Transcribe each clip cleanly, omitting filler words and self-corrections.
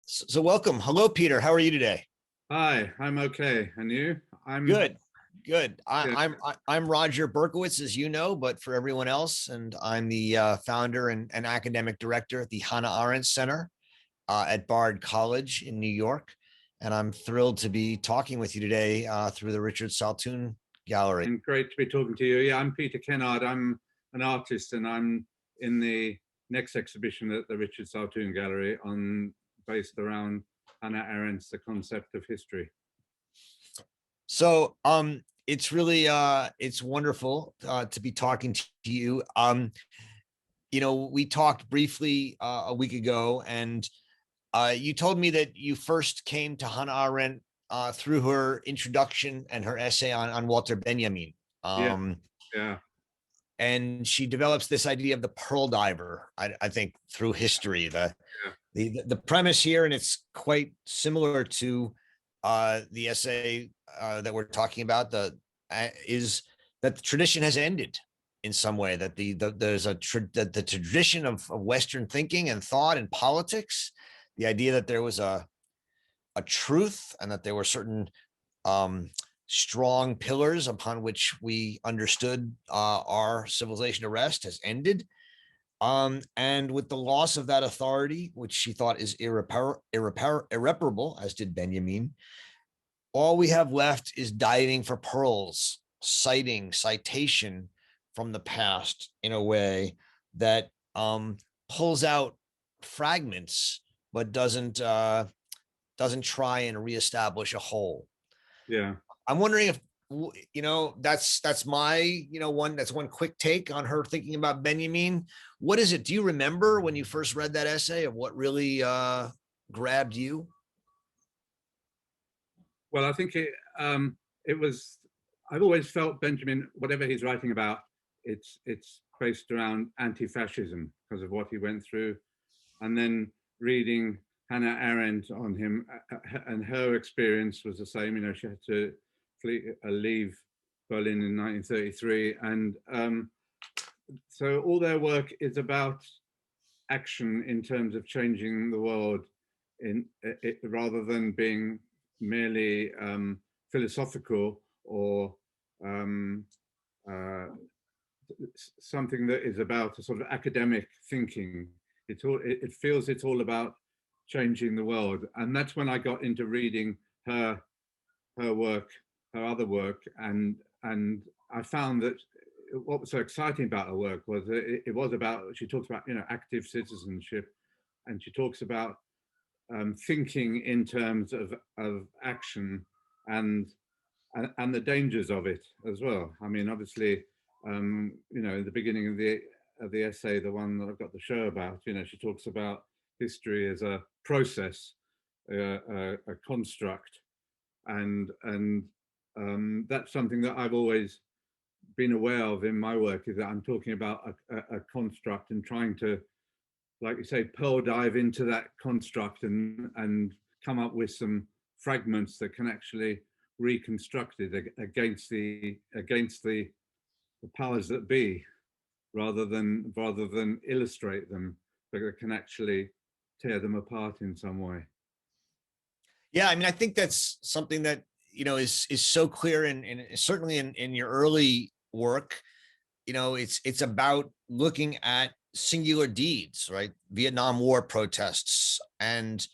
So welcome. Hello, Peter. How are you today? Hi, I'm okay. And you? I'm Good, good. good. I'm Roger Berkowitz, as you know, but for everyone else, and I'm the founder and academic director at the Hannah Arendt Center at Bard College in New York, and I'm thrilled to be talking with you today through the Richard Saltoun Gallery. And great to be talking to you. Yeah, I'm Peter KENNARD. I'm an artist and I'm in the next exhibition at the Richard Saltoun Gallery based around Hannah Arendt's The Concept of History. So it's really it's wonderful to be talking to you. We talked briefly a week ago, and you told me that you first came to Hannah Arendt through her introduction and her essay on Walter Benjamin. Yeah, Um, yeah, and she develops this idea of the pearl diver, I think, through history. yeah, The premise here, and it's quite similar to the essay that we're talking about, is that the tradition has ended in some way, that there's that the tradition of Western thinking and thought and politics, the idea that there was a truth and that there were certain um, strong pillars upon which we understood our civilization to rest, has ended. And with the loss of that authority, which she thought is irreparable, as did Benjamin, all we have left is diving for pearls, citation from the past in a way that pulls out fragments, but doesn't try and reestablish a whole. yeah. I'm wondering if that's my that's one quick take on her thinking about Benjamin. What is it? Do you remember when you first read that essay, of what really grabbed you? Well, I think it was. I've always felt Benjamin, whatever he's writing about, it's based around anti-fascism because of what he went through, and then reading Hannah Arendt on him, and her experience was the same. You know, she had to leave Berlin in 1933, and so all their work is about action in terms of changing the world, rather than being merely philosophical or um, uh, something that is about a sort of academic thinking. It feels it's all about changing the world, and that's when I got into reading her work, her other work, and I found that what was so exciting about her work was that it was about, she talks about, active citizenship, and she talks about thinking in terms of action, and and the dangers of it as well. I mean, obviously, in the beginning of the essay, the one that I've got the show about, she talks about history as a process, a construct, and that's something that I've always been aware of in my work, is that I'm talking about a construct and trying to, like you say, pearl dive into that construct and come up with some fragments that can actually reconstruct it against the powers that be, rather than illustrate them, but it can actually tear them apart in some way. Yeah, I mean, I think that's something that is so clear, and certainly in your early work. It's about looking at singular deeds, right? Vietnam War protests, and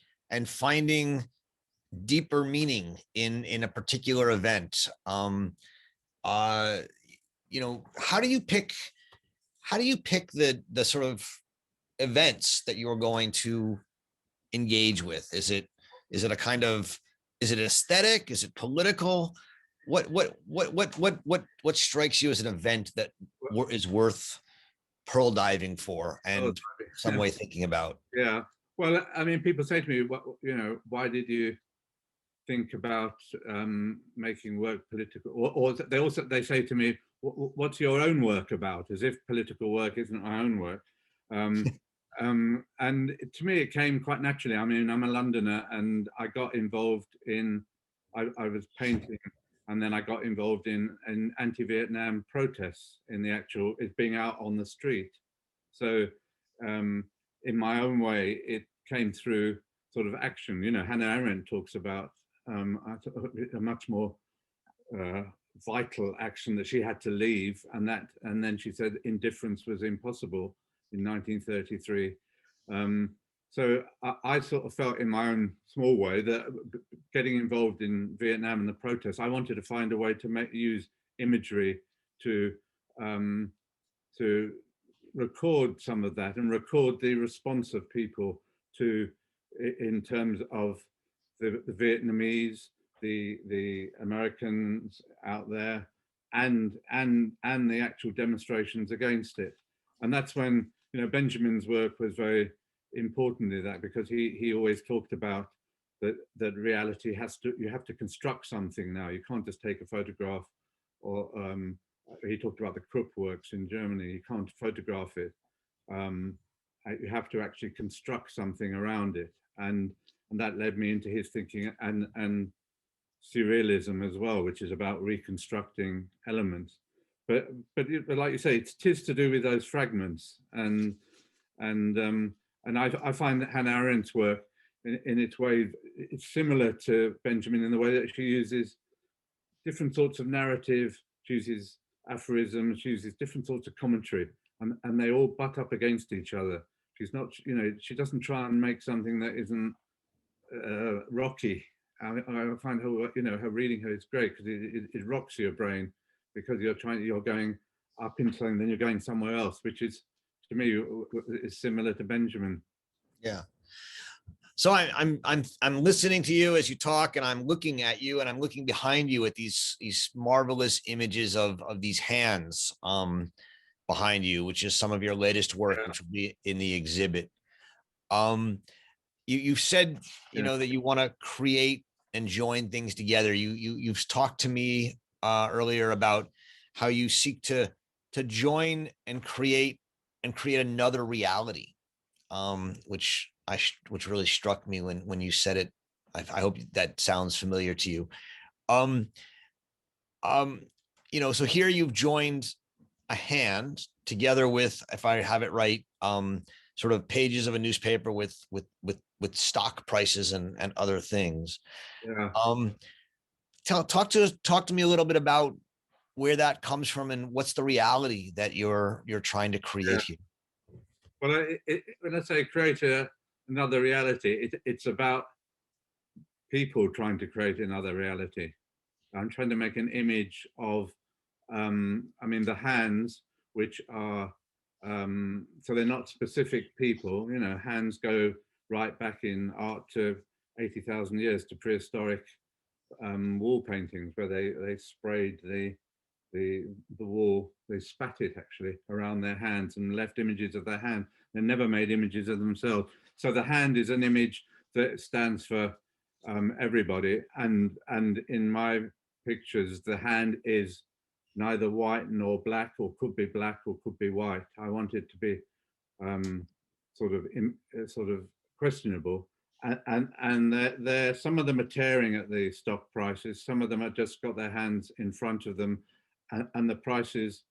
finding deeper meaning in a particular event. Uh, how do you pick the sort of events that you're going to engage with? Is it a kind of, is it aesthetic? Is it political? What strikes you as an event that is worth pearl diving for Oh, and some way thinking about? yeah. Well, I mean, people say to me, why did you think about making work political? Or they say to me, what's your own work about? As if political work isn't our own work. Um, and to me, it came quite naturally. I mean, I'm a Londoner, and I got involved in, I was painting, and then I got involved in anti-Vietnam protests, in the actual, it being out on the street. So in my own way, it came through sort of action. Hannah Arendt talks about a much more vital action that she had to leave, and then she said indifference was impossible in 1933. So I sort of felt in my own small way that getting involved in Vietnam and the protests, I wanted to find a way to use imagery to record some of that and record the response of people in terms of the Vietnamese, the Americans out there, and the actual demonstrations against it. And that's when Benjamin's work was very important in that, because he always talked about that reality you have to construct something now. You can't just take a photograph, or he talked about the Krupp works in Germany. You can't photograph it. You have to actually construct something around it, and that led me into his thinking and surrealism as well, which is about reconstructing elements. But like you say, it is to do with those fragments, and I find that Hannah Arendt's work, in its way, it's similar to Benjamin in the way that she uses different sorts of narrative, she uses aphorisms, she uses different sorts of commentary, and they all butt up against each other. She's not, she doesn't try and make something that isn't rocky. I find her, her reading her is great, because it rocks your brain, because you're going up into something, then you're going somewhere else, which is, to me, is similar to Benjamin. Yeah. So I'm listening to you as you talk, and I'm looking at you, and I'm looking behind you at these marvelous images of these hands behind you, which is some of your latest work, Yeah. which will be in the exhibit. You've said, that you want to create and join things together. You've talked to me earlier about how you seek to join and create another reality, which really struck me when you said it. I hope that sounds familiar to you. So here you've joined a hand together with, if I have it right, sort of pages of a newspaper with stock prices and other things. Yeah. Talk to me a little bit about where that comes from, and what's the reality that you're trying to create here. Well, when I say create another reality, it's about people trying to create another reality. I'm trying to make an image of, the hands, which are, so they're not specific people. Hands go right back in art to 80,000 years, to prehistoric wall paintings, where they sprayed the wall, they spat it actually around their hands and left images of their hand. They never made images of themselves. So the hand is an image that stands for everybody. And in my pictures, the hand is neither white nor black, or could be black or could be white. I want it to be sort of questionable. And they're some of them are tearing at the stock prices. Some of them have just got their hands in front of them, and the prices,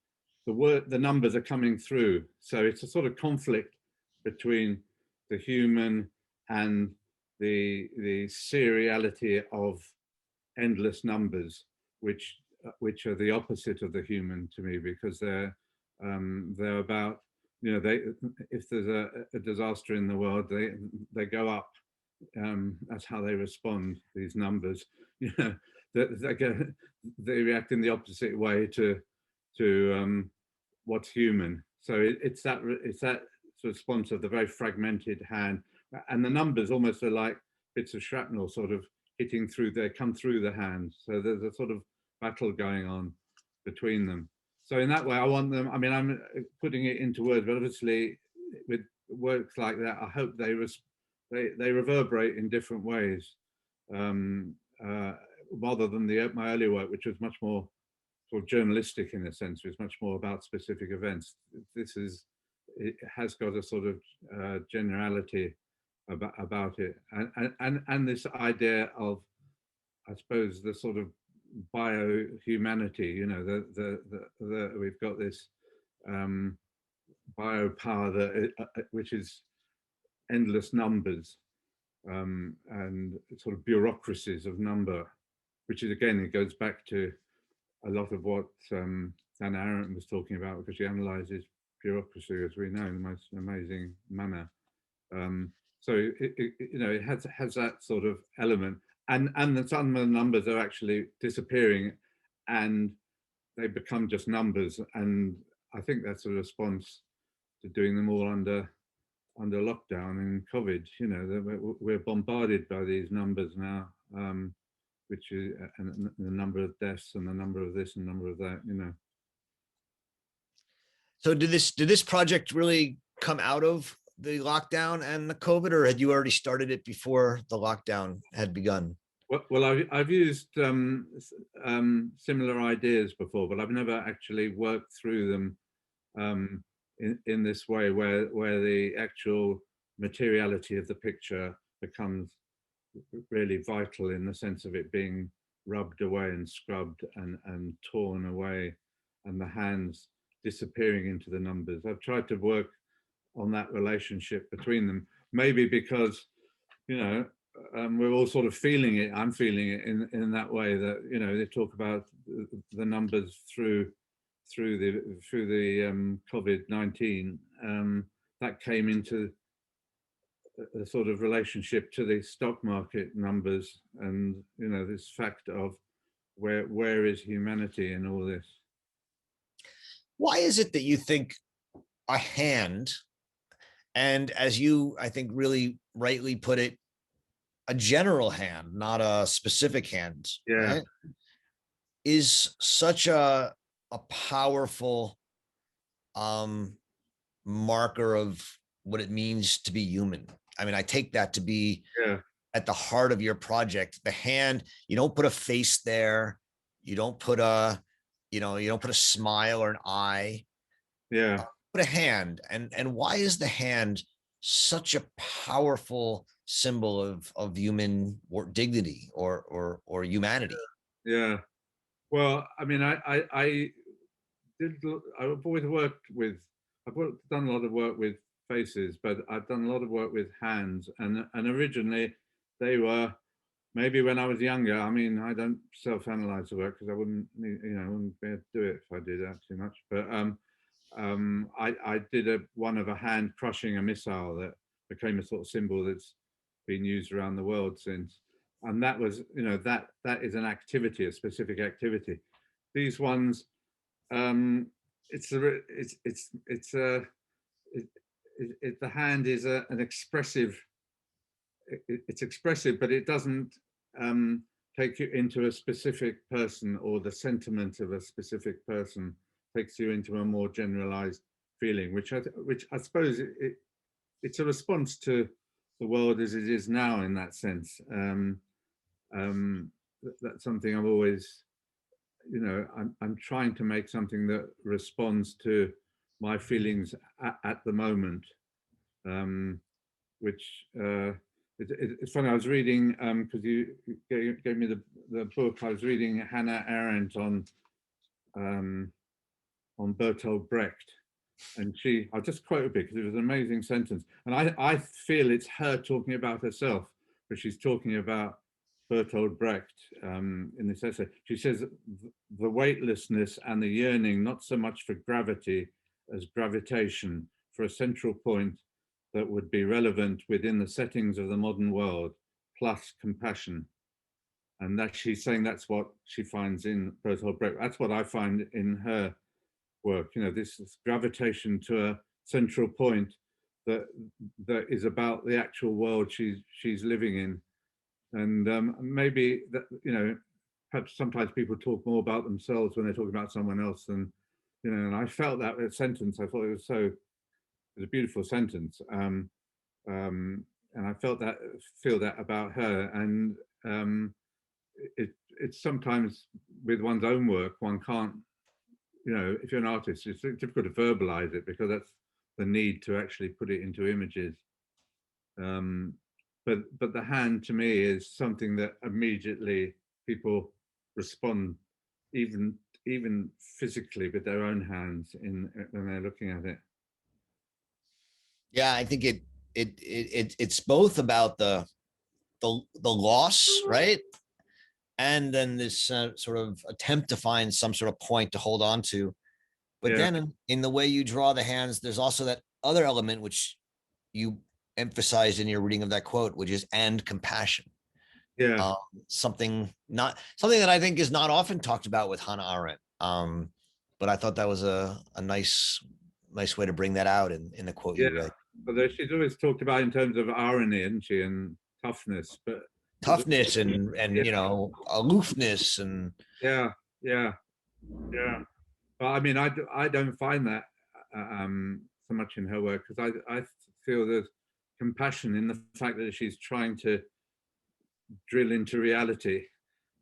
the numbers are coming through. So it's a sort of conflict between the human and the seriality of endless numbers, which are the opposite of the human to me, because they're about, if there's a disaster in the world, they go up. That's how they respond, these numbers. They react in the opposite way to what's human. So it's that response of the very fragmented hand, and the numbers almost are like bits of shrapnel sort of hitting through. They come through the hand, so there's a sort of battle going on between them. So in that way, I want them. I'm putting it into words, but obviously with works like that, I hope they reverberate in different ways, rather than my earlier work, which was much more sort of journalistic in a sense. It was much more about specific events. It has got a sort of generality about it, and this idea of, I suppose, the sort of bio-humanity. We've got this biopower which is endless numbers, and sort of bureaucracies of number, which is, again, it goes back to a lot of what Hannah Arendt was talking about, because she analyzes bureaucracy, as we know, in the most amazing manner. So it has that sort of element, and some of the numbers are actually disappearing, and they become just numbers. And I think that's a response to doing them all under lockdown and COVID. We're bombarded by these numbers now, which is and the number of deaths and the number of this and number of that. So did this project really come out of the lockdown and the COVID, or had you already started it before the lockdown had begun? Well, I've used similar ideas before, but I've never actually worked through them in this way, where the actual materiality of the picture becomes really vital, in the sense of it being rubbed away and scrubbed and torn away, and the hands disappearing into the numbers. I've tried to work on that relationship between them, maybe because we're all sort of feeling it. I'm feeling it in that way, that they talk about the numbers through the COVID-19, that came into a sort of relationship to the stock market numbers, and this fact of where is humanity in all this. Why is it that you think a hand, and as you, I think, really rightly put it, a general hand, not a specific hand, Yeah. right, is such a powerful marker of what it means to be human? I mean, I take that to be at the heart of your project. The hand, you don't put a face there, you don't put a you don't put a smile or an eye, put a hand. And why is the hand such a powerful symbol of human dignity or humanity? Well, I mean, I've always worked with, done a lot of work with faces, but I've done a lot of work with hands, and originally they were, maybe when I was younger, I mean, I don't self-analyze the work because I wouldn't be able to do it if I did that too much. But I did one of a hand crushing a missile that became a sort of symbol that's been used around the world since. And that was, that is an activity, a specific activity. These ones, it's the hand is an expressive. It's expressive, but it doesn't take you into a specific person or the sentiment of a specific person. It takes you into a more generalized feeling, which I suppose it's a response to the world as it is now, in that sense. That's something I've always, I'm trying to make something that responds to my feelings at the moment, which it's funny. I was reading, because you gave me the book. I was reading Hannah Arendt on Bertolt Brecht, and I'll just quote a bit because it was an amazing sentence. And I feel it's her talking about herself, but she's talking about Bertolt Brecht in this essay. She says, the weightlessness and the yearning, not so much for gravity as gravitation, for a central point that would be relevant within the settings of the modern world, plus compassion. And that she's saying that's what she finds in Bertolt Brecht. That's what I find in her work. This gravitation to a central point that is about the actual world she's living in. And maybe that, perhaps sometimes people talk more about themselves when they're talking about someone else than, and I felt that sentence. I thought it was a beautiful sentence. And I feel that about her. And it's sometimes with one's own work, one can't, if you're an artist, it's difficult to verbalize it because that's the need to actually put it into images. But the hand to me is something that immediately people respond, even physically, with their own hands when they're looking at it. Yeah, I think it's both about the the loss, right? And then this sort of attempt to find some sort of point to hold on to. But Yeah, then in the way you draw the hands, there's also that other element which you emphasized in your reading of that quote, which is and compassion. yeah, Um, something that I think is not often talked about with Hannah Arendt. But I thought that was a nice way to bring that out in the quote yeah. you read. Although she's always talked about in terms of irony, isn't she, and toughness, but there's, Toughness and yeah, aloofness and yeah, yeah, yeah. But I mean, I don't find that so much in her work, because I feel there's compassion in the fact that she's trying to drill into reality,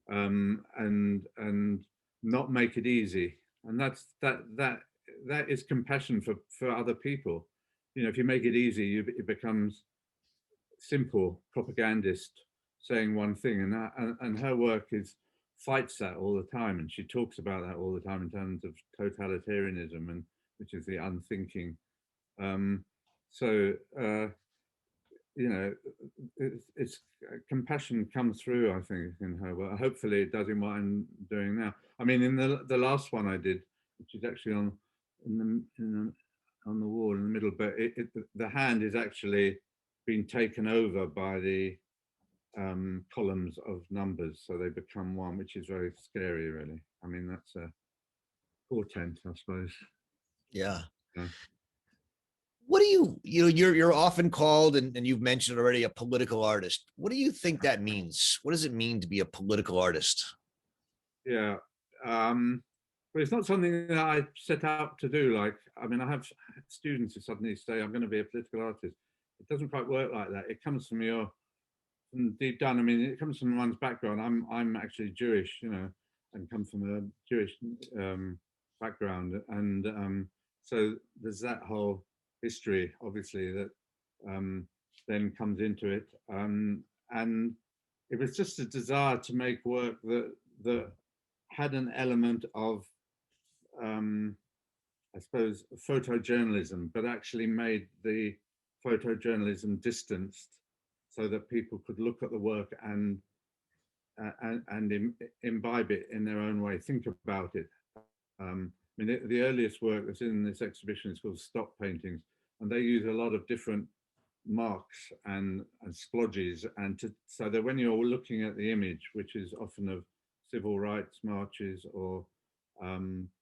and not make it easy, and that is compassion for other people. You know, if you make it easy, it becomes simple propagandist saying one thing, and her work is fights that all the time, and she talks about that all the time in terms of totalitarianism, and which is the unthinking. Um, so you know, it's compassion comes through, I think, in her work. Hopefully, it does in what I'm doing now. I mean, in the last one I did, which is actually on the wall in the middle, but the hand is actually being taken over by the columns of numbers, so they become one, which is very scary, really. I mean, that's a portent, I suppose. yeah. Yeah. What do you're often called, and you've mentioned already, a political artist. What do you think that means? What does it mean to be a political artist? Yeah. But it's not something that I set out to do. Like, I mean, I have students who suddenly say, I'm going to be a political artist. It doesn't quite work like that. It comes from deep down. I mean, it comes from one's background. I'm actually Jewish, you know, and come from a Jewish background. And so there's that whole history, obviously, that then comes into it. And it was just a desire to make work that had an element of, I suppose, photojournalism, but actually made the photojournalism distanced, so that people could look at the work and imbibe it in their own way, think about it. I mean, the earliest work that's in this exhibition is called Stop Paintings, and they use a lot of different marks and splodges, so that when you're looking at the image, which is often of civil rights marches or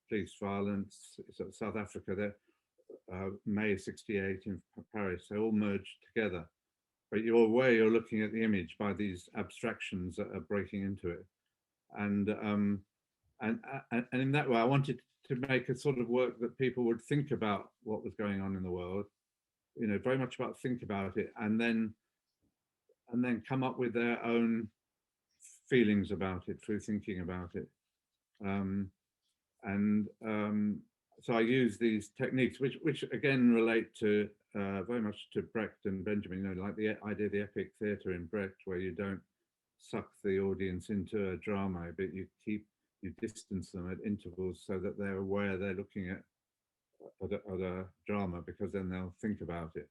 police violence, South Africa, there, May '68 in Paris, they all merged together. But you're looking at the image by these abstractions that are breaking into it, and and in that way, I wanted to make a sort of work that people would think about what was going on in the world, you know, very much about think about it, and then come up with their own feelings about it through thinking about it. Um, and so I use these techniques, which again relate to very much to Brecht and Benjamin. You know, like the idea of the epic theatre in Brecht, where you don't suck the audience into a drama, but you distance them at intervals so that they're aware they're looking at a drama, because then they'll think about it.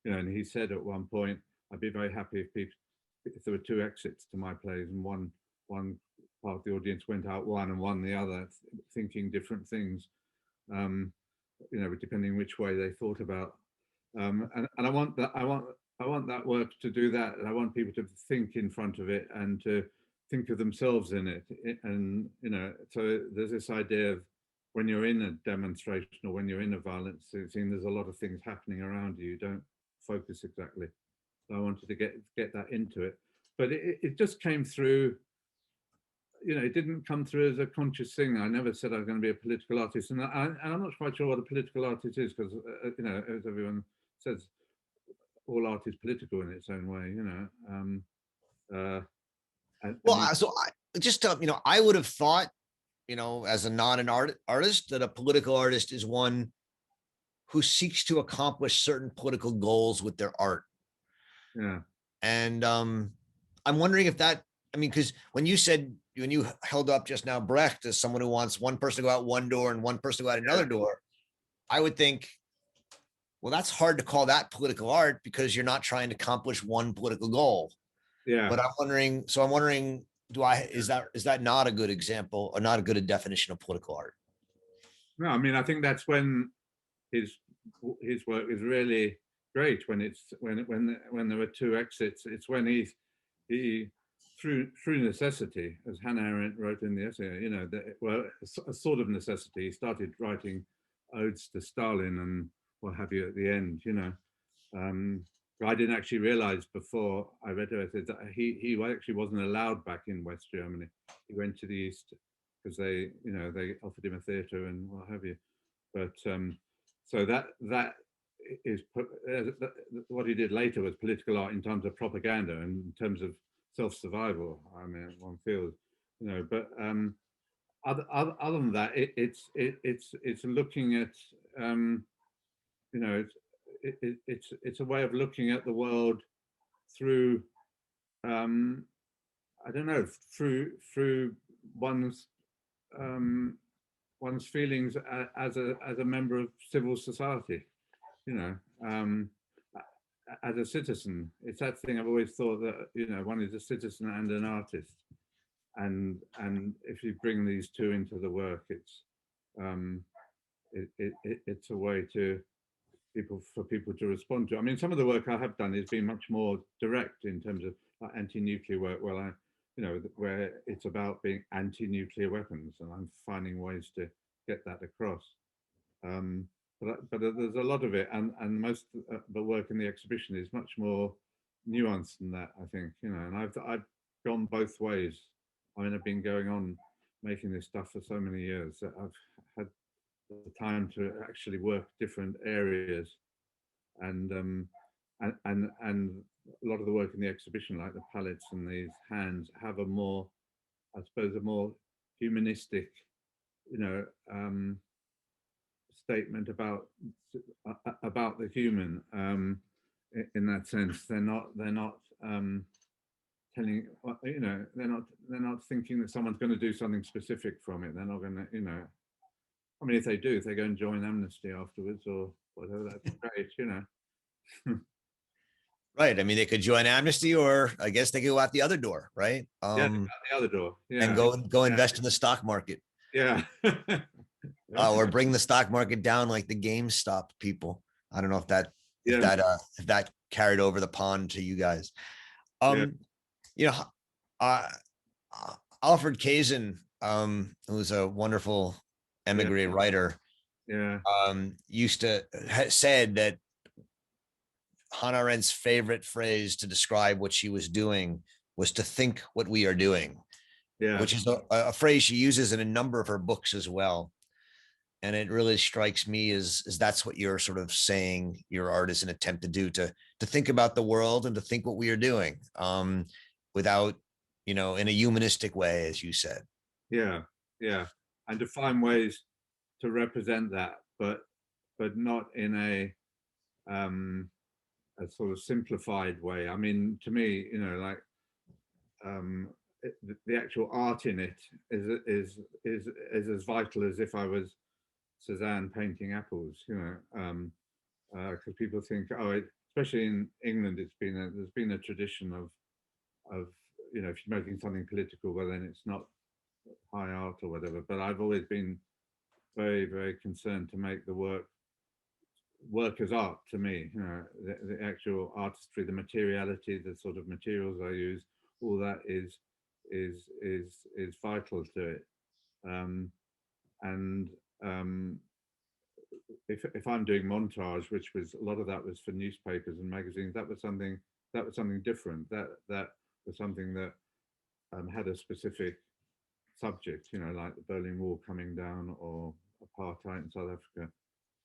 You know, and he said at one point, I'd be very happy if there were two exits to my plays, and one part of the audience went out one and one the other, thinking different things, you know, depending which way they thought about. And I want that work to do that. And I want people to think in front of it and to think of themselves in it. And, you know, so there's this idea of when you're in a demonstration or when you're in a violent scene, there's a lot of things happening around you. You don't focus exactly. So I wanted to get that into it. But it just came through, you know, it didn't come through as a conscious thing. I never said I was going to be a political artist, and I'm not quite sure what a political artist is, because you know, as everyone says, all art is political in its own way, you know. Well, so I would have thought, you know, as a artist, that a political artist is one who seeks to accomplish certain political goals with their art. Yeah. And I'm wondering if that, I mean, because when you held up just now Brecht as someone who wants one person to go out one door and one person to go out another door, I would think, well, that's hard to call that political art, because you're not trying to accomplish one political goal. Yeah. But I'm wondering, is that not a good example or not a good definition of political art? No, I mean, I think that's when his his work is really great, when it's when there were two exits. It's when he through necessity, as Hannah Arendt wrote in the essay, you know, that, well, a sort of necessity, he started writing odes to Stalin and what have you at the end, you know. Um, I didn't actually realize before I read it that he actually wasn't allowed back in West Germany. He went to the East because they, you know, they offered him a theatre and what have you. But so that is what he did later was political art in terms of propaganda and in terms of self-survival. I mean, one feels, you know, but other than that, it's looking at, you know, it's a way of looking at the world through, I don't know, through one's um, one's feelings as a member of civil society, you know, as a citizen. It's that thing I've always thought, that, you know, one is a citizen and an artist, and if you bring these two into the work, um, it's a way to for people to respond to. I mean, some of the work I have done has been much more direct in terms of like anti-nuclear work. Well, you know, where it's about being anti-nuclear weapons, and I'm finding ways to get that across. Um, but there's a lot of it, and most of the work in the exhibition is much more nuanced than that, I think, you know. And I've gone both ways. I mean, I've been going on making this stuff for so many years that I've had the time to actually work different areas, and and a lot of the work in the exhibition, like the palettes and these hands, have a more, I suppose, a more humanistic, you know, statement about the human. In that sense, they're not telling, you know, they're not thinking that someone's going to do something specific from it. They're not going to, you know. I mean, if they do, if they go and join Amnesty afterwards or whatever, that's great, you know. Right. I mean, they could join Amnesty, or I guess they could go out the other door, right? Yeah, out the other door. And Yeah, go yeah, invest in the stock market, yeah. or bring the stock market down like the GameStop people. I don't know Yeah, if that carried over the pond to you guys. yeah, Um, you know, uh, Alfred Kazin, who's a wonderful yeah, emigre writer, yeah, used to said that Hannah Arendt's favorite phrase to describe what she was doing was to think what we are doing, yeah, which is a phrase she uses in a number of her books as well. And it really strikes me as that's what you're sort of saying your art is an attempt to do, to think about the world and to think what we are doing, without, you know, in a humanistic way, as you said. yeah, yeah. And to find ways to represent that, but not in a sort of simplified way. I mean, to me, you know, like, um, the actual art in it is as vital as if I was Cézanne painting apples, you know, because people think, oh, especially in England, there's been a tradition of, you know, if you're making something political, well, then it's not high art or whatever. But I've always been very concerned to make the work as art. To me, you know, the actual artistry, the materiality, the sort of materials I use, all that is vital to it. Um, and if I'm doing montage, which was a lot of that was for newspapers and magazines, that was something different. That was something that had a specific subject, you know, like the Berlin Wall coming down or apartheid in South Africa.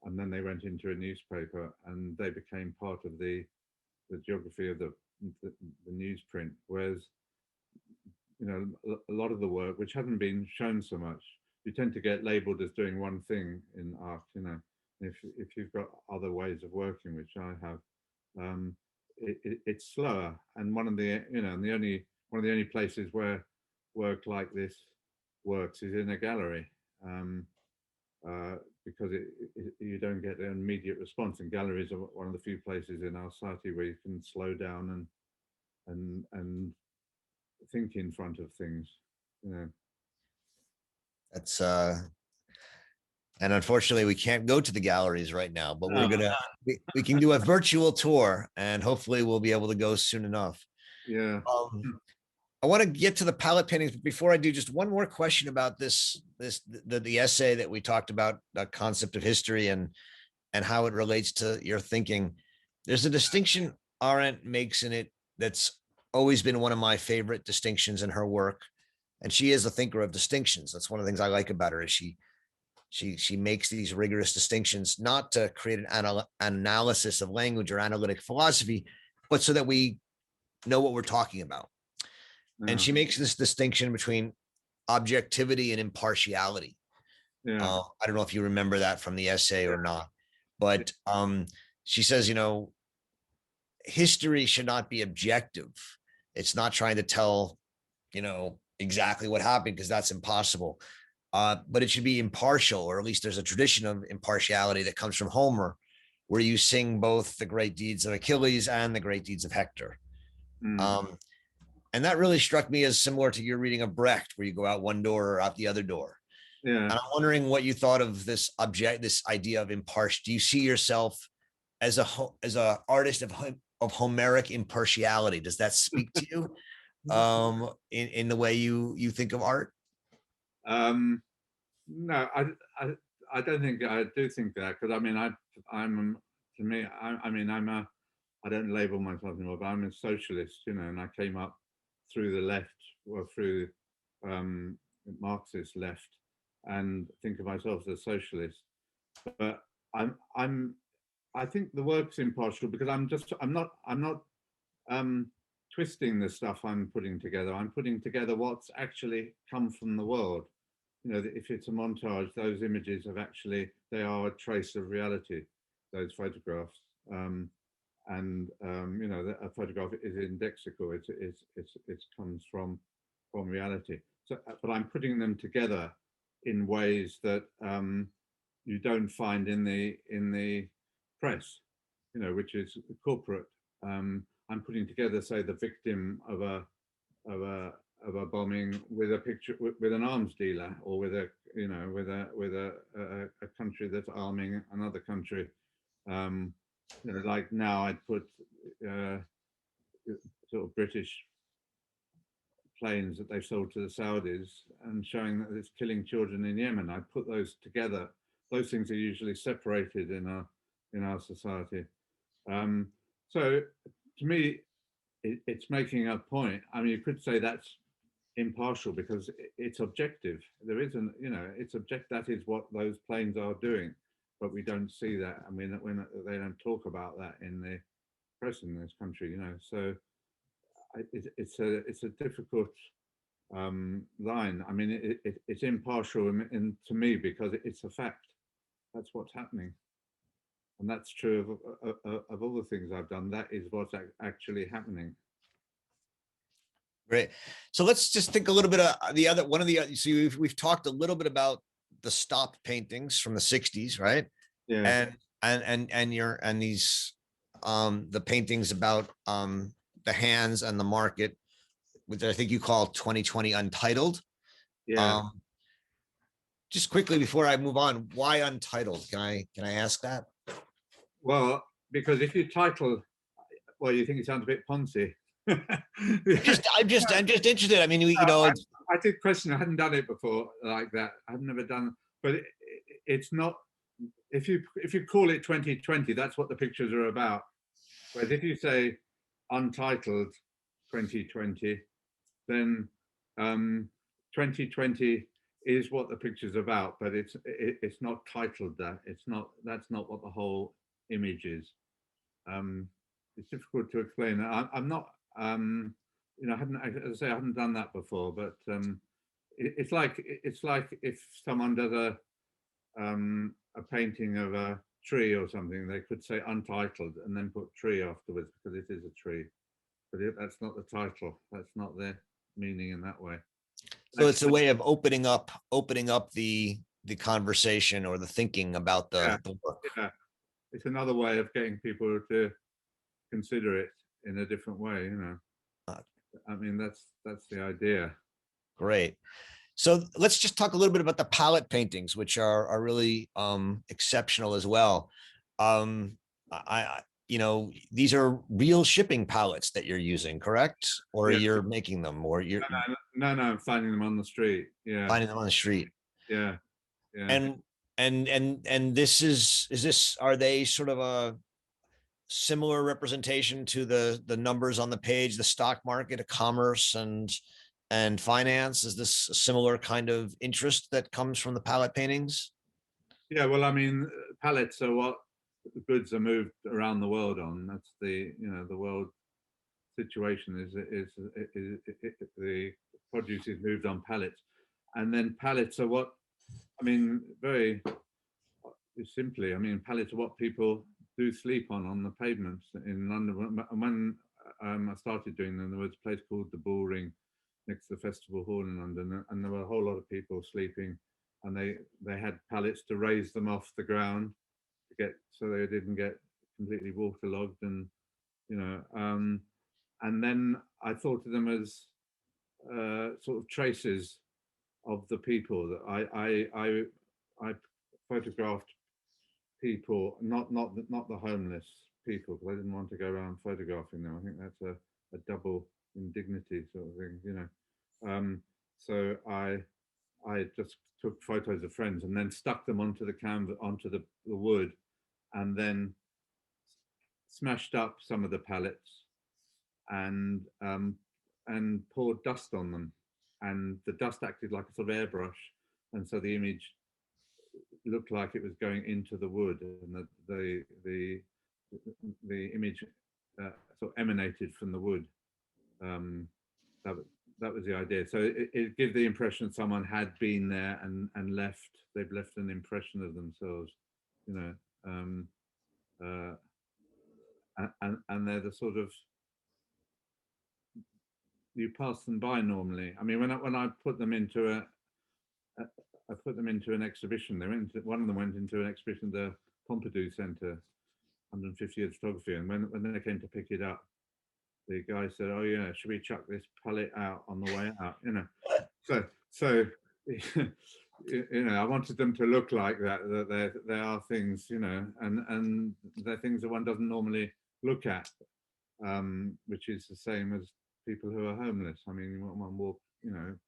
And then they went into a newspaper and they became part of the geography of the, the newsprint. Whereas, you know, a lot of the work, which hasn't been shown so much, you tend to get labeled as doing one thing in art, you know. If you've got other ways of working, which I have, it's slower. And one of the, you know, and the only one of the only places where work like this works is in a gallery, because you don't get an immediate response. And galleries are one of the few places in our society where you can slow down and think in front of things. That's and unfortunately we can't go to the galleries right now, but we're gonna we can do a virtual tour, and hopefully we'll be able to go soon enough. Yeah. I want to get to the palette paintings, but before I do, just one more question about the essay that we talked about, the concept of history and how it relates to your thinking. There's a distinction Arendt makes in it that's always been one of my favorite distinctions in her work, and she is a thinker of distinctions. That's one of the things I like about her, is she makes these rigorous distinctions, not to create an analysis of language or analytic philosophy, but so that we know what we're talking about. And she makes this distinction between objectivity and impartiality. I don't know if you remember that from the essay or not, but she says, history should not be objective. It's not trying to tell, exactly what happened, because that's impossible. But it should be impartial, or at least there's a tradition of impartiality that comes from Homer, where you sing both the great deeds of Achilles and the great deeds of Hector. And that really struck me as similar to your reading of Brecht, where you go out one door or out the other door. Yeah. And I'm wondering what you thought of this idea of impartial. Do you see yourself as a artist of Homeric impartiality? Does that speak to you in the way you think of art? No, I don't think I do think that, because I don't label myself anymore, but I'm a socialist, and I came up through the left, or through Marxist left, and think of myself as a socialist. But I think the work's impartial because I'm not twisting the stuff I'm putting together. I'm putting together what's actually come from the world. If it's a montage, those images they are a trace of reality, those photographs. A photograph is indexical. It comes from reality. So, but I'm putting them together in ways that you don't find in the press, which is corporate. I'm putting together, say, the victim of a bombing with a picture with an arms dealer, or with a country that's arming another country. Like now I'd put sort of British planes that they've sold to the Saudis, and showing that it's killing children in Yemen. I put those together. Those things are usually separated in our society. So to me, it's making a point. I mean, you could say that's impartial because it's objective. There isn't, it's objective. That is what those planes are doing, but we don't see that. I mean, when they don't talk about that in the press in this country, So it's a difficult line. I mean, it's impartial to me because it's a fact. That's what's happening, and that's true of all the things I've done. That is what's actually happening. Great. So let's just think a little bit of so we've talked a little bit about the stop paintings from the 60s, right? Yeah. And these the paintings about the hands and the market, which I think you call 2020 Untitled. Yeah. Just quickly before I move on, why Untitled? Can I ask that? Well, because if you title, well, you think it sounds a bit Ponzi. I'm just interested. I mean, I did question. I hadn't done it before like that. I've never done, but it's not. If you call it 2020, that's what the pictures are about. Whereas if you say Untitled 2020, then 2020 is what the picture's about, but it's not titled that. That's not what the whole image is. It's difficult to explain. I'm not. I haven't. As I say, I haven't done that before. But it's like if someone does a painting of a tree or something, they could say Untitled and then put tree afterwards because it is a tree. But that's not the title. That's not their meaning in that way. So it's a way of opening up the conversation or the thinking about the work. Yeah. It's another way of getting people to consider it in a different way, I mean, that's the idea. Great. So let's just talk a little bit about the palette paintings, which are really exceptional as well. You know, these are real shipping palettes that you're using, correct? Or Yeah. you're making them, or you're No, I'm finding them on the street. Yeah. finding them on the street. Yeah. Yeah. And this is this, are they sort of a similar representation to the numbers on the page, the stock market, commerce and finance? Is this a similar kind of interest that comes from the palette paintings? Yeah. Well, I mean, pallets are what goods are moved around the world on. That's the, the world situation is the produce is moved on pallets, and then pallets are what, I mean, very simply, I mean, pallets are what people do sleep on the pavements in London. When I started doing them, there was a place called the Bull Ring next to the Festival Hall in London, and there were a whole lot of people sleeping, and they had pallets to raise them off the ground to get, so they didn't get completely waterlogged, and you know, and then I thought of them as sort of traces of the people that I photographed people, not the homeless people, because I didn't want to go around photographing them. I think that's a double indignity sort of thing, you know. So I just took photos of friends and then stuck them onto the canvas, onto the wood, and then smashed up some of the pallets and poured dust on them, and the dust acted like a sort of airbrush, and so the image looked like it was going into the wood, and the image sort of emanated from the wood. Um, that that was the idea. So it gave the impression that someone had been there and left. They've left an impression of themselves, you know. Uh, and they're the sort of, you pass them by normally. I mean, when I put them into I put them into an exhibition. One of them went into an exhibition at the Pompidou Centre, 150 years photography. And when they came to pick it up, the guy said, "Oh yeah, should we chuck this palette out on the way out?" You know, so I wanted them to look like that. That there are things, and they're things that one doesn't normally look at, which is the same as people who are homeless. I mean, one walk,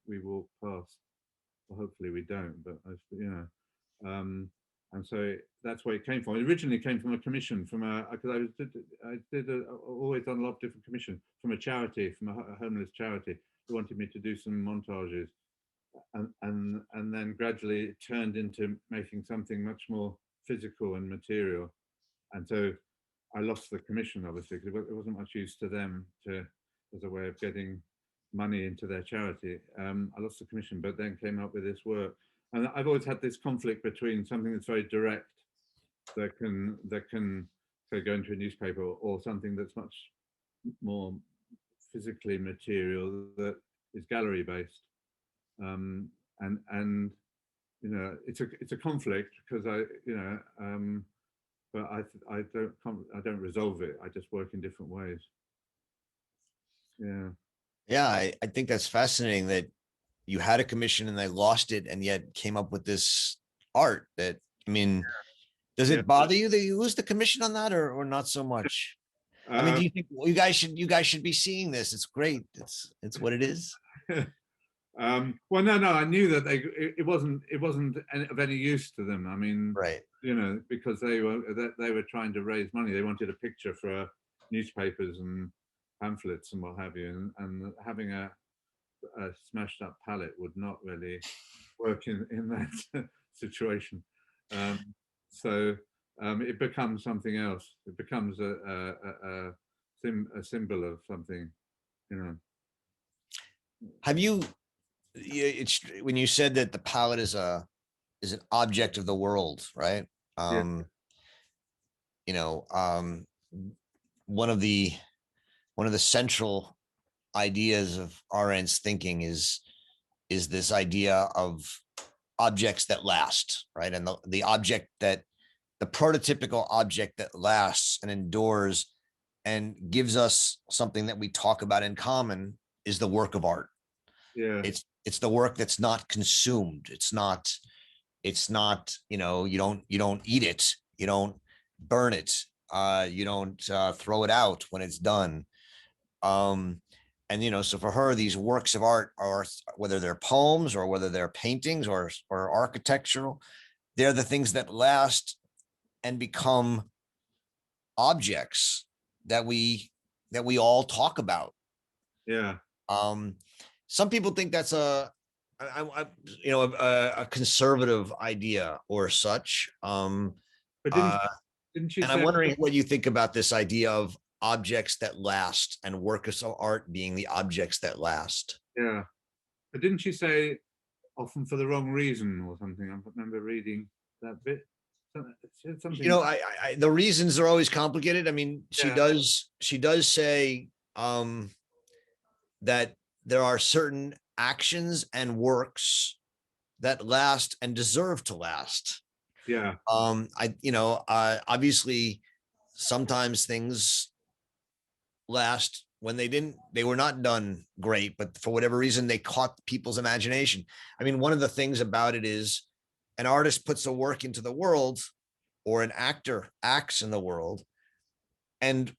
we walk past. Well, hopefully we don't, but and so that's where it came from. It originally came from a commission from because I did always done a lot of different commissions from a charity, from a homeless charity who wanted me to do some montages, and then gradually it turned into making something much more physical and material, and so I lost the commission obviously because it wasn't much use to them to as a way of getting money into their charity. I lost the commission, but then came up with this work. And I've always had this conflict between something that's very direct, that can say go into a newspaper, or something that's much more physically material, that is gallery based. And it's a conflict because but I don't resolve it. I just work in different ways. Yeah. Yeah, I think that's fascinating that you had a commission and they lost it and yet came up with this art that, I mean, does Yeah. it bother you that you lose the commission on that, or not so much? I mean, do you think you guys should be seeing this? It's great. It's what it is. Well, no, I knew that it wasn't of any use to them. I mean, Right. because they were trying to raise money. They wanted a picture for newspapers and pamphlets and what have you, and having a smashed up palette would not really work in that situation. So it becomes something else. It becomes a symbol of something, Have you, it's when you said that the palette is an object of the world, right? Yeah. You know, one of the central ideas of Arendt's thinking is this idea of objects that last, right? And the prototypical object that lasts and endures and gives us something that we talk about in common is the work of art. Yeah. It's the work that's not consumed. It's not, you know, you don't eat it, you don't burn it, you don't throw it out when it's done. Um, and you know, so for her, these works of art are, whether they're poems or whether they're paintings or architectural, they're the things that last and become objects that we all talk about. Yeah. Um, some people think that's you know, a conservative idea or such. But Uh, didn't she and I'm say? wondering what you think about this idea of objects that last and works of art being the objects that last. Yeah. But didn't she say often for the wrong reason or something? I remember reading that bit. She said You something. know, the reasons are always complicated. I mean, Yeah. she does say that there are certain actions and works that last and deserve to last. Yeah. You know, obviously sometimes things last when they were not done great, but for whatever reason, they caught people's imagination. I mean, one of the things about it is an artist puts a work into the world or an actor acts in the world, and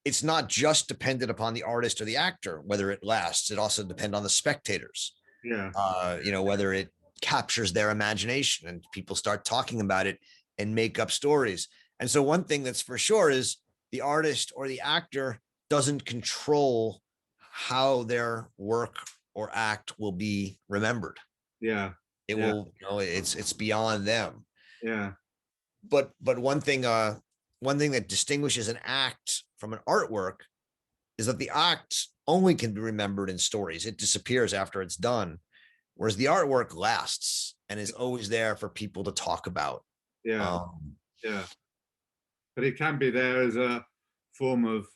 it's not just dependent upon the artist or the actor, whether it lasts. It also depends on the spectators, Yeah. you know, whether it captures their imagination and people start talking about it and make up stories. And so one thing that's for sure is the artist or the actor doesn't control how their work or act will be remembered. Yeah. It Yeah. will, you know, it's beyond them. Yeah. But one thing that distinguishes an act from an artwork is that the act only can be remembered in stories. It disappears after it's done, whereas the artwork lasts and is always there for people to talk about. Yeah. Um, Yeah. But it can be there as a form of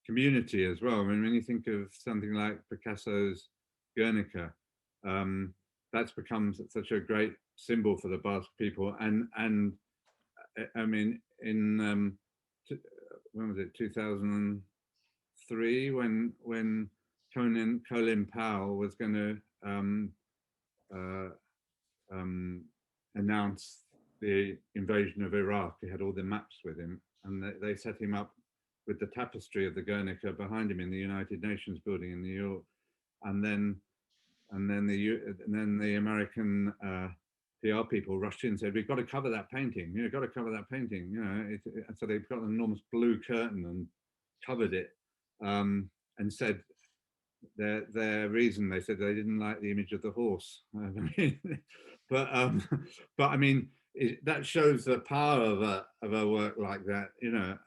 community as well. I mean, when you think of something like Picasso's Guernica, um, that's become such a great symbol for the Basque people. And I mean, in when was it, 2003, when Colin Powell was going to uh, um, announced the invasion of Iraq. He had all the maps with him, and they set him up with the tapestry of the Guernica behind him in the United Nations building in New York. And then the American PR people rushed in and said, "We've got to cover that painting. You know, got to cover that painting." You know, so they've got an enormous blue curtain and covered it, and said their reason. They said they didn't like the image of the horse. but but I mean, that shows the power of a work like that, you know.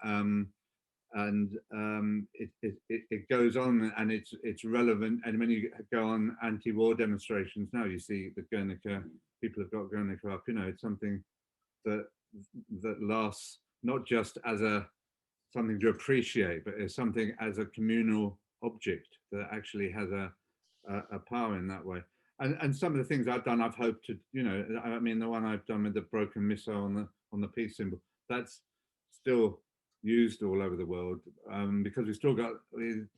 And it goes on, and it's relevant. And when you go on anti-war demonstrations now, you see the Guernica, people have got Guernica up. You know, it's something that lasts, not just as a something to appreciate, but as something as a communal object that actually has a power in that way. And some of the things I've done, I've hoped to, you know, I mean, the one I've done with the broken missile on the peace symbol, that's still used all over the world, because we've still got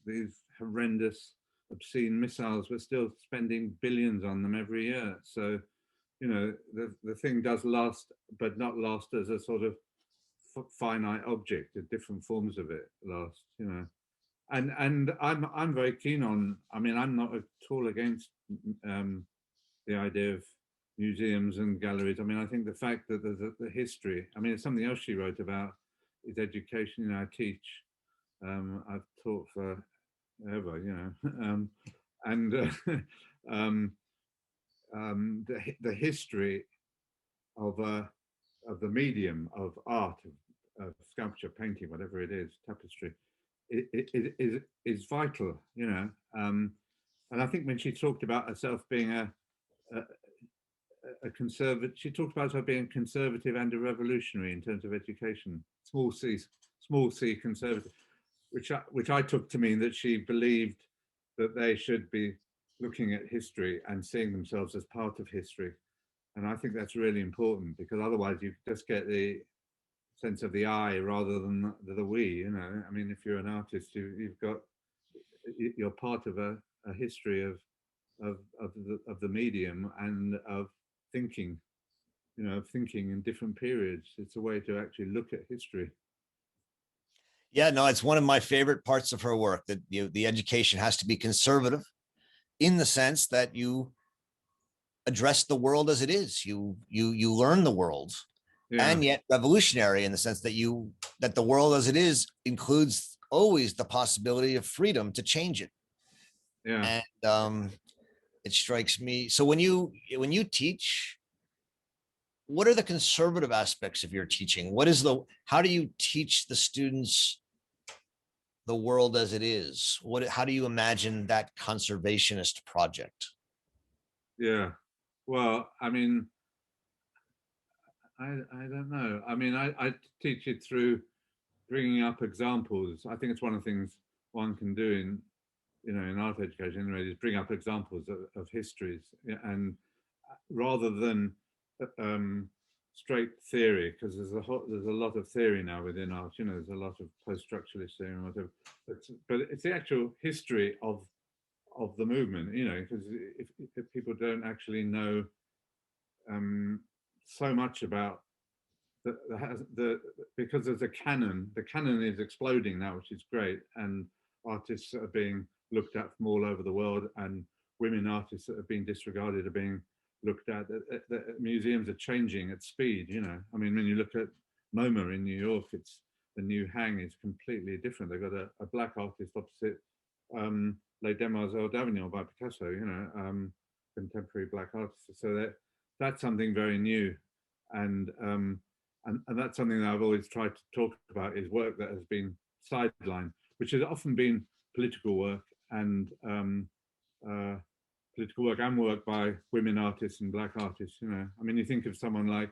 these horrendous, obscene missiles. We're still spending billions on them every year. So, you know, the thing does last, but not last as a sort of finite object. The different forms of it last, you know. And I'm very keen on. I mean, I'm not at all against the idea of museums and galleries. I mean, I think the fact that there's the history. I mean, it's something else she wrote about is education. You know, I teach. I've taught forever. You know, and um, the history of the medium of art, of sculpture, painting, whatever it is, tapestry, is vital, you know. And I think when she talked about herself being a, a conservative, she talked about herself being conservative and a revolutionary in terms of education, small c conservative, which I took to mean that she believed that they should be looking at history and seeing themselves as part of history. And I think that's really important, because otherwise you just get the sense of the I rather than the we, you know. I mean, if you're an artist, you've got you're part of a history of the medium and of thinking, of thinking in different periods. It's a way to actually look at history. Yeah, no, it's one of my favorite parts of her work, that the education has to be conservative in the sense that you address the world as it is. You learn the world, Yeah, and yet revolutionary in the sense that the world as it is includes always the possibility of freedom to change it. yeah. And it strikes me. So when you teach, what are the conservative aspects of your teaching? How do you teach the students the world as it is? How do you imagine that conservationist project? Yeah. Well, I mean, I don't know. I mean, I teach it through bringing up examples. I think it's one of the things one can do in art education anyway, is bring up examples of histories, and rather than um, straight theory, because there's a lot of theory now within art. There's a lot of post-structuralist theory and whatever. But it's the actual history of the movement. Because if people don't actually know so much about the because there's a canon. The canon is exploding now, which is great, and artists are being looked at from all over the world, and women artists that have been disregarded are being looked at. The museums are changing at speed. I mean, when you look at MoMA in New York, it's the new hang is completely different. They've got a black artist opposite Les Demoiselles d'Avignon by Picasso. Contemporary black artists. So that's something very new, and and that's something that I've always tried to talk about, is work that has been sidelined, which has often been political work and work by women artists and black artists. I mean, you think of someone like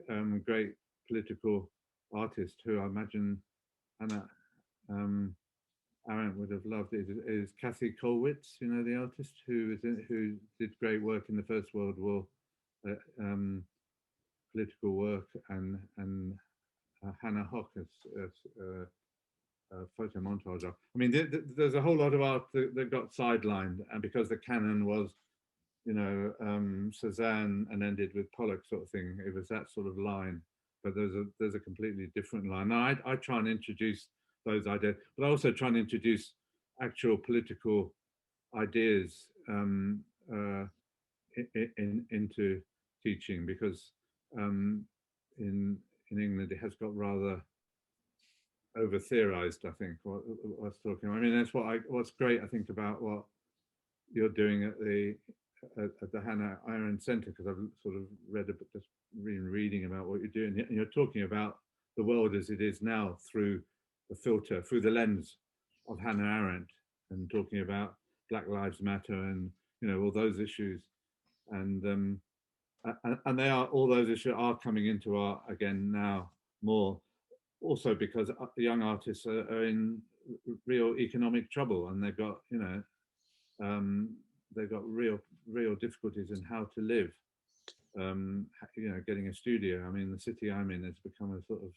a great political artist who I imagine Hannah Arendt would have loved is Kathy Kollwitz, the artist who did great work in the First World War, political work, and Hannah Hock as photo montage. I mean, there's a whole lot of art that got sidelined, and because the canon was, Cézanne and ended with Pollock sort of thing, it was that sort of line. But there's a completely different line. Now, I try and introduce those ideas, but I also try and introduce actual political ideas into teaching, because in England it has got rather over theorized, I think. What's talking. I mean, that's what's great, I think, about what you're doing at the Hannah Arendt Center, because I've sort of just been reading about what you're doing, and you're talking about the world as it is now through the filter, through the lens of Hannah Arendt, and talking about Black Lives Matter and all those issues, and all those issues are coming into art again now more, also because young artists are in real economic trouble, and they've got real difficulties in how to live. Getting a studio. I mean, the city I'm in has become a sort of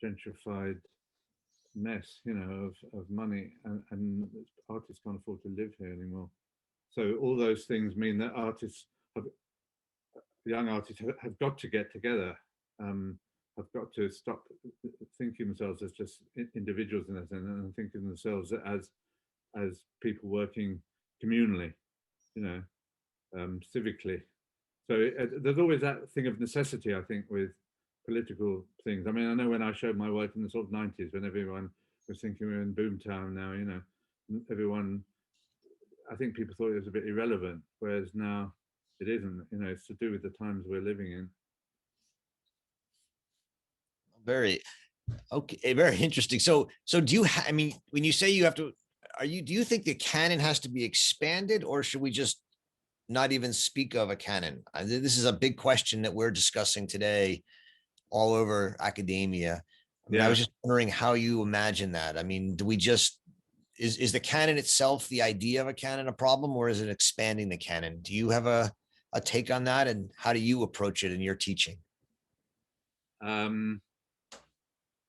gentrified mess, of money, and artists can't afford to live here anymore. So all those things mean that young artists have got to get together, have got to stop thinking themselves as just individuals in that sense, and thinking themselves as people working communally, civically. So there's always that thing of necessity, I think, with political things. I mean, I know when I showed my work in the sort of 90s, when everyone was thinking we're in boomtown now, everyone, I think people thought it was a bit irrelevant, whereas now it isn't. It's to do with the times we're living in. Very okay, very interesting. So do you? I mean, when you say you have to, do you think the canon has to be expanded, or should we just not even speak of a canon? This is a big question that we're discussing today all over academia. I mean, I Yeah. was just wondering how you imagine that. I mean, do we just is the canon itself, the idea of a canon, a problem, or is it expanding the canon? Do you have a take on that, and how do you approach it in your teaching?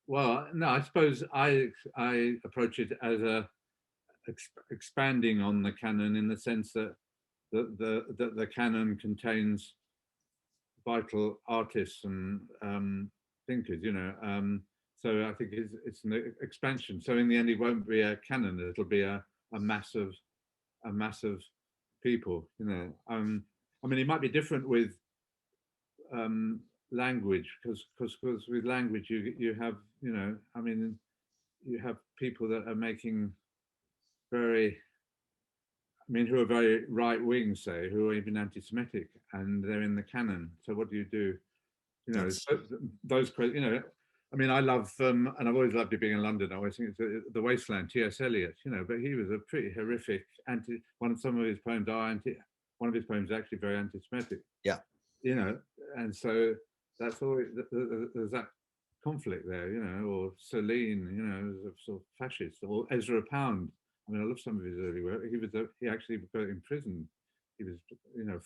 Well, no, I suppose I approach it as expanding on the canon in the sense that the canon contains vital artists and thinkers, so I think it's an expansion. So in the end, it won't be a canon; it'll be a mass of people. I mean, it might be different with language, because with language you have, I mean, you have people that are making very, I mean, who are very right wing, say, who are even anti-Semitic, and they're in the canon. So what do you do? That's Those, I mean, I love, and I've always loved it being in London. I always think it's The Wasteland, T.S. Eliot, but he was a pretty horrific some of his poems are one of his poems is actually very anti-Semitic. yeah. And so that's always, there's that conflict there, or Celine, as a sort of fascist, or Ezra Pound. I mean, I love some of his early work. He actually got imprisoned. He was,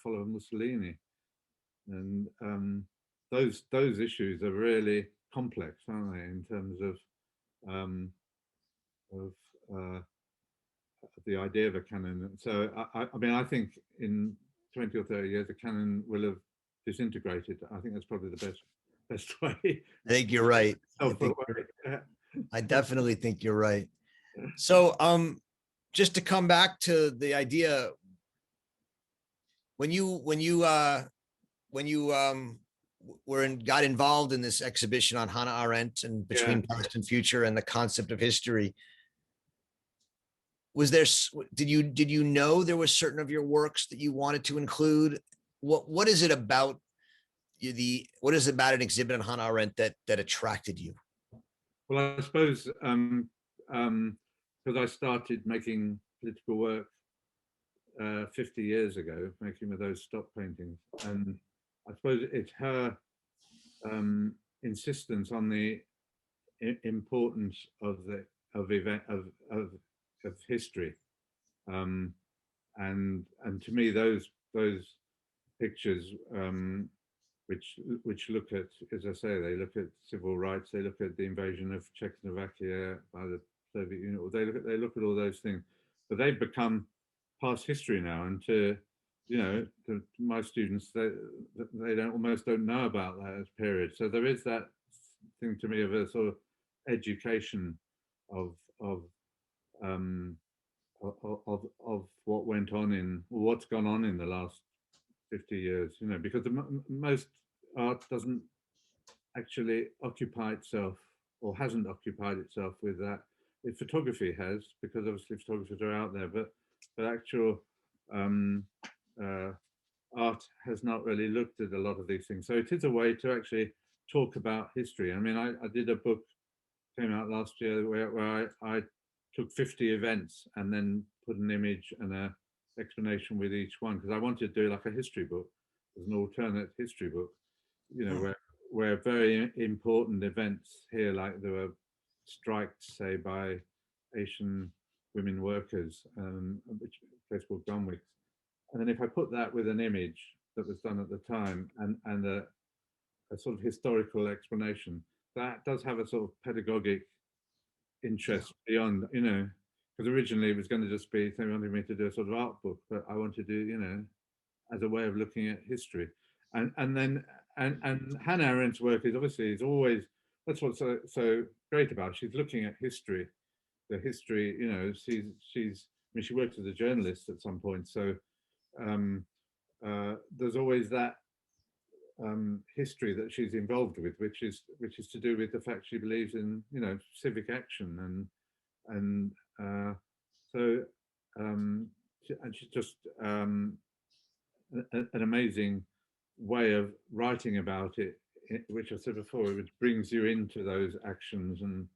following Mussolini, and those issues are really complex, aren't they, in terms of the idea of a canon. So I mean, I think in 20 or 30 years, the canon will have disintegrated. I think that's probably the best way. I think you're right. I definitely think you're right. So, just to come back to the idea, when you got involved in this exhibition on Hannah Arendt and Between Past and Future and the concept of history, did you know there was certain of your works that you wanted to include? What is it about what is it about an exhibit on Hannah Arendt that attracted you? Well, I suppose because I started making political work 50 years ago, making with those stock paintings, and I suppose it's her insistence on the importance of history, and to me those pictures, which look at, as I say, they look at civil rights, they look at the invasion of Czechoslovakia by the Soviet Union, or they look at all those things, but they've become past history now, and to my students, they almost don't know about that period. So there is that thing to me of a sort of education of what went on what's gone on in the last 50 years, because most art doesn't actually occupy itself, or hasn't occupied itself with that. Photography has, because obviously photographers are out there, but actual art has not really looked at a lot of these things. So it is a way to actually talk about history. I mean, I did a book, came out last year, where I took 50 events and then put an image and a explanation with each one, because I wanted to do like a history book, as an alternate history book, where very important events here, like there were strikes, say, by Asian women workers, which a place called Gunwick. And then if I put that with an image that was done at the time, and a sort of historical explanation, that does have a sort of pedagogic interest beyond, because originally it was going to just be, they wanted me to do a sort of art book, but I wanted to do, as a way of looking at history. And Hannah Arendt's work is always, that's what's so great about it. She's looking at history, the history, she's, I mean, she worked as a journalist at some point, so there's always that history that she's involved with, which is to do with the fact she believes in, civic action, and she's just an amazing way of writing about it, which I said before, which brings you into those actions, and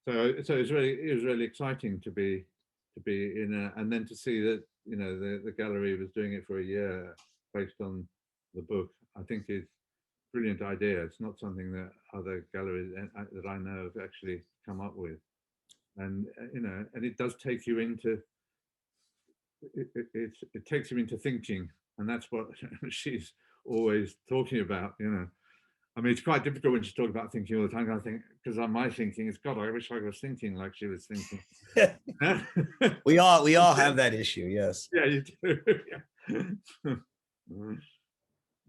so it was really exciting to be in and then to see that the gallery was doing it for a year based on the book. I think is a brilliant idea. It's not something that other galleries that I know have actually come up with, and and it does take you into it takes you into thinking, and that's what she's always talking about, I mean, it's quite difficult when she's talking about thinking all the time. I think, because my thinking is, God, I wish I was thinking like she was thinking. We all have that issue. Yes. Yeah, you do. Yeah.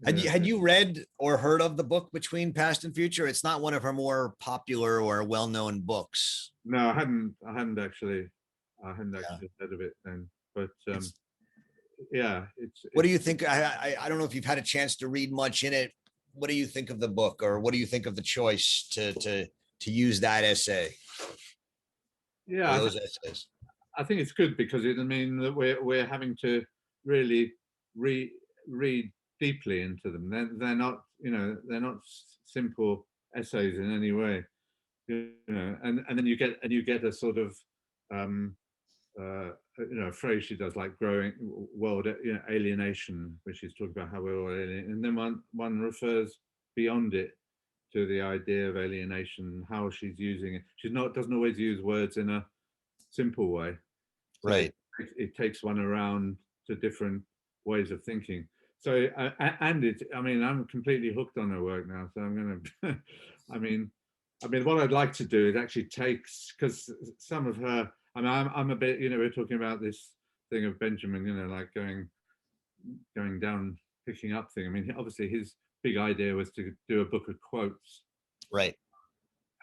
Had you read or heard of the book Between Past and Future? It's not one of her more popular or well-known books. No, I hadn't actually Yeah. heard of it then. But It's, yeah, what do you think? I don't know if you've had a chance to read much in it. What do you think of the book, or what do you think of the choice to use that essay or yeah, those essays? I think it's good because it means that we're having to really read deeply into them. They're not, they're not simple essays in any way. And then you get a sort of um, a phrase she does, like growing world, alienation, which she's talking about how we're all alien, and then one refers beyond it to the idea of alienation, how she's using it. She's not doesn't always use words in a simple way, so Right. it takes one around to different ways of thinking. So and it, I mean, I'm completely hooked on her work now. So I'm gonna, I mean, what I'd like to do is actually takes, because some of her, I mean, I'm a bit, we're talking about this thing of Benjamin, like going down, picking up thing. I mean, obviously his big idea was to do a book of quotes, Right.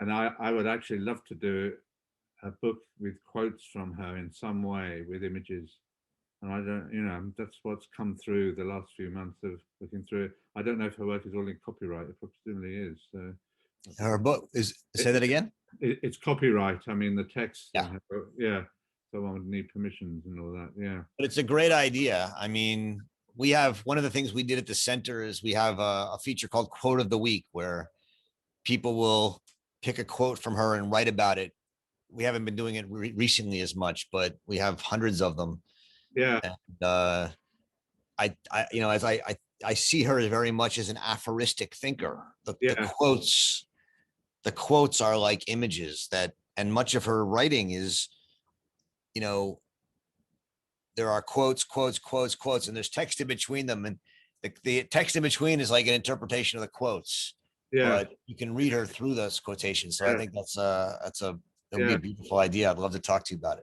and I would actually love to do a book with quotes from her in some way, with images. And I don't, that's what's come through the last few months of looking through it. I don't know if her work is all in copyright. It presumably is. So Her book is, say it, that again. it's copyright. I mean, the text. Yeah. Yeah. Someone would need permissions and all that. Yeah. But it's a great idea. I mean, we have one of the things we did at the center is we have a feature called Quote of the Week, where people will pick a quote from her and write about it. We haven't been doing it recently as much, but we have hundreds of them. Yeah. And as I see her very much as an aphoristic thinker. The Yeah. quotes are like images that, and much of her writing is, there are quotes, and there's text in between them. And the text in between is like an interpretation of the quotes, Yeah. but you can read her through those quotations. So I Yeah. think it'll be Yeah. a beautiful idea. I'd love to talk to you about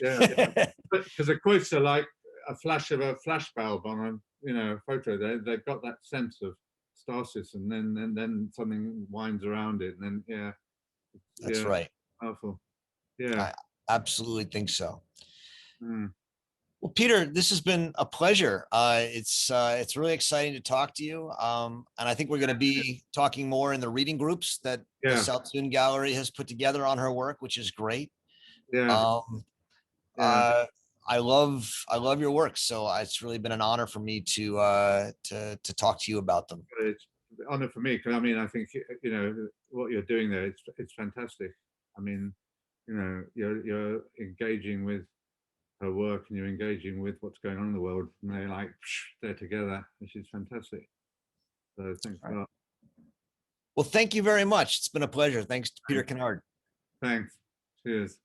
Yeah. it. Because the quotes are like a flash of a flash bulb on a photo. They've got that sense of stasis, and then something winds around it, and then That's yeah, right. powerful. Yeah. I absolutely think so. Mm. Well, Peter, this has been a pleasure. It's really exciting to talk to you. And I think we're going to be talking more in the reading groups that the Yeah. Saltoun Gallery has put together on her work, which is great. Yeah. Um, Yeah. uh, I love your work. So it's really been an honor for me to talk to you about them. It's an honor for me, because I mean, I think what you're doing there. It's fantastic. I mean, you're engaging with her work, and you're engaging with what's going on in the world, and they're together, which is fantastic. So thanks a lot. Well, thank you very much. It's been a pleasure. Thanks to Peter KENNARD. Thanks. Cheers.